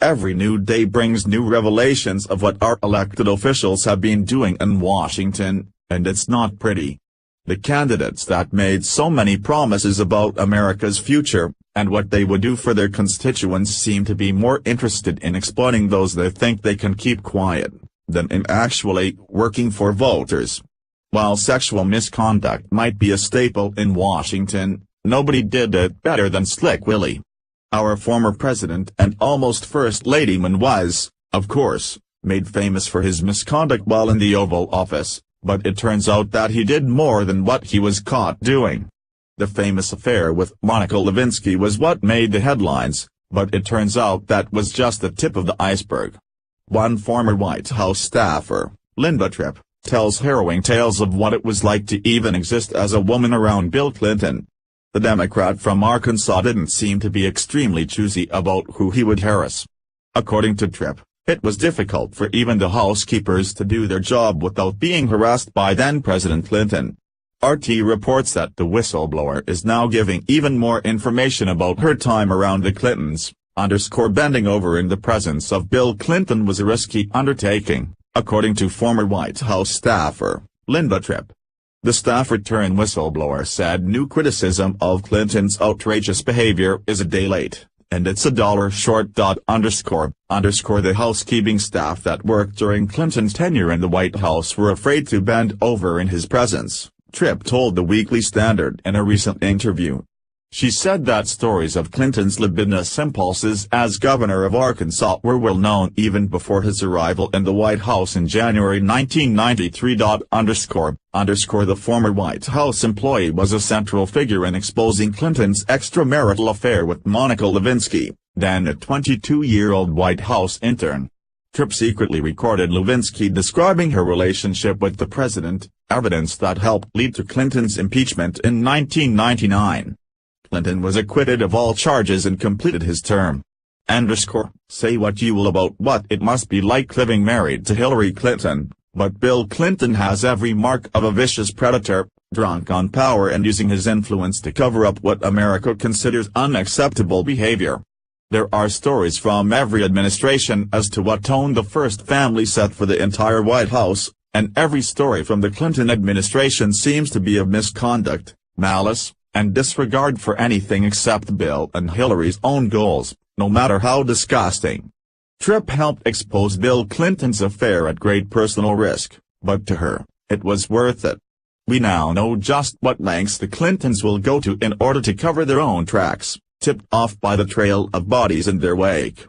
Every new day brings new revelations of what our elected officials have been doing in Washington, and it's not pretty. The candidates that made so many promises about America's future, and what they would do for their constituents seem to be more interested in exploiting those they think they can keep quiet, than in actually working for voters. While sexual misconduct might be a staple in Washington, nobody did it better than Slick Willie. Our former president and almost First Lady was, of course, made famous for his misconduct while in the Oval Office, but it turns out that he did more than what he was caught doing. The famous affair with Monica Lewinsky was what made the headlines, but it turns out that was just the tip of the iceberg. One former White House staffer, Linda Tripp, tells harrowing tales of what it was like to even exist as a woman around Bill Clinton. The Democrat from Arkansas didn't seem to be extremely choosy about who he would harass. According to Tripp, it was difficult for even the housekeepers to do their job without being harassed by then-President Clinton. RT reports that the whistleblower is now giving even more information about her time around the Clintons, bending over in the presence of Bill Clinton was a risky undertaking, according to former White House staffer, Linda Tripp. The staffer-turned-whistleblower said new criticism of Clinton's outrageous behavior is a day late, and it's $1 short. The housekeeping staff that worked during Clinton's tenure in the White House were afraid to bend over in his presence, Tripp told the Weekly Standard in a recent interview. She said that stories of Clinton's libidinous impulses as governor of Arkansas were well known even before his arrival in the White House in January 1993. The former White House employee was a central figure in exposing Clinton's extramarital affair with Monica Lewinsky, then a 22-year-old White House intern. Tripp secretly recorded Lewinsky describing her relationship with the president, evidence that helped lead to Clinton's impeachment in 1999. Clinton was acquitted of all charges and completed his term. Say what you will about what it must be like living married to Hillary Clinton, but Bill Clinton has every mark of a vicious predator, drunk on power and using his influence to cover up what America considers unacceptable behavior. There are stories from every administration as to what tone the first family set for the entire White House, and every story from the Clinton administration seems to be of misconduct, malice, and disregard for anything except Bill and Hillary's own goals, no matter how disgusting. Tripp helped expose Bill Clinton's affair at great personal risk, but to her, it was worth it. We now know just what lengths the Clintons will go to in order to cover their own tracks, tipped off by the trail of bodies in their wake.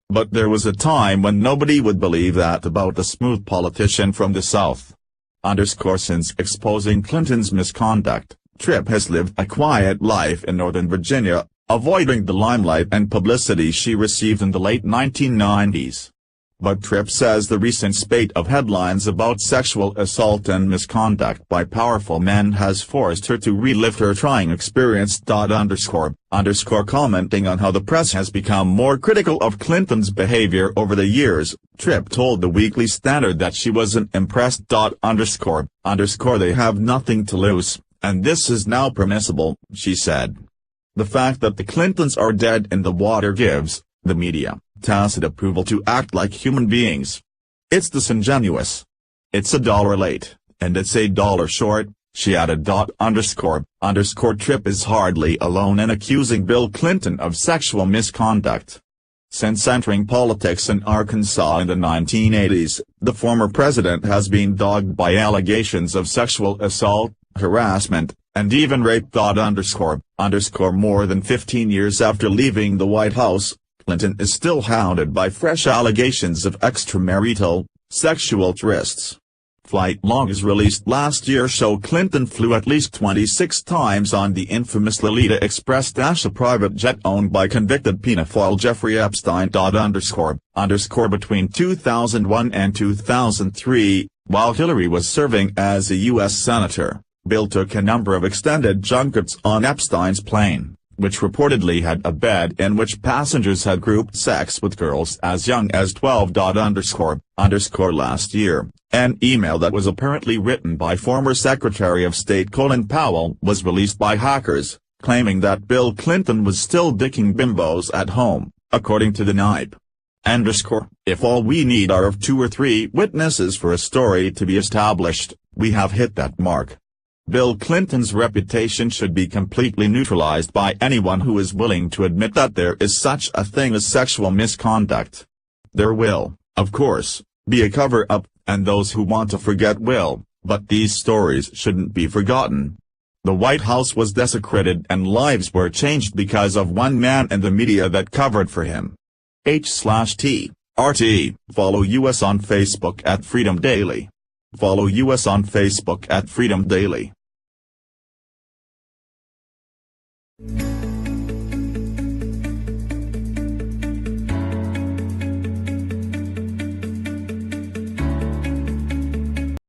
But there was a time when nobody would believe that about the smooth politician from the South. Since exposing Clinton's misconduct, Tripp has lived a quiet life in Northern Virginia, avoiding the limelight and publicity she received in the late 1990s. But Tripp says the recent spate of headlines about sexual assault and misconduct by powerful men has forced her to relive her trying experience. Commenting on how the press has become more critical of Clinton's behavior over the years, Tripp told the Weekly Standard that she wasn't impressed. They have nothing to lose, and this is now permissible, she said. The fact that the Clintons are dead in the water gives the media tacit approval to act like human beings. It's disingenuous. It's $1 late, and it's $1 short, she added. Tripp is hardly alone in accusing Bill Clinton of sexual misconduct. Since entering politics in Arkansas in the 1980s, the former president has been dogged by allegations of sexual assault, harassment, and even rape. More than 15 years after leaving the White House, Clinton is still hounded by fresh allegations of extramarital, sexual trysts. Flight logs released last year show Clinton flew at least 26 times on the infamous Lolita Express, a private jet owned by convicted pedophile Jeffrey Epstein. Between 2001 and 2003, while Hillary was serving as a U.S. Senator, Bill took a number of extended junkets on Epstein's plane, which reportedly had a bed in which passengers had group sex with girls as young as 12. Last year, an email that was apparently written by former Secretary of State Colin Powell was released by hackers, claiming that Bill Clinton was still dicking bimbos at home, according to the NIPE. If all we need are of 2 or 3 witnesses for a story to be established, we have hit that mark. Bill Clinton's reputation should be completely neutralized by anyone who is willing to admit that there is such a thing as sexual misconduct. There will, of course, be a cover-up, and those who want to forget will, but these stories shouldn't be forgotten. The White House was desecrated and lives were changed because of one man and the media that covered for him. H/T, follow us on Facebook at Freedom Daily. Follow us on Facebook at Freedom Daily.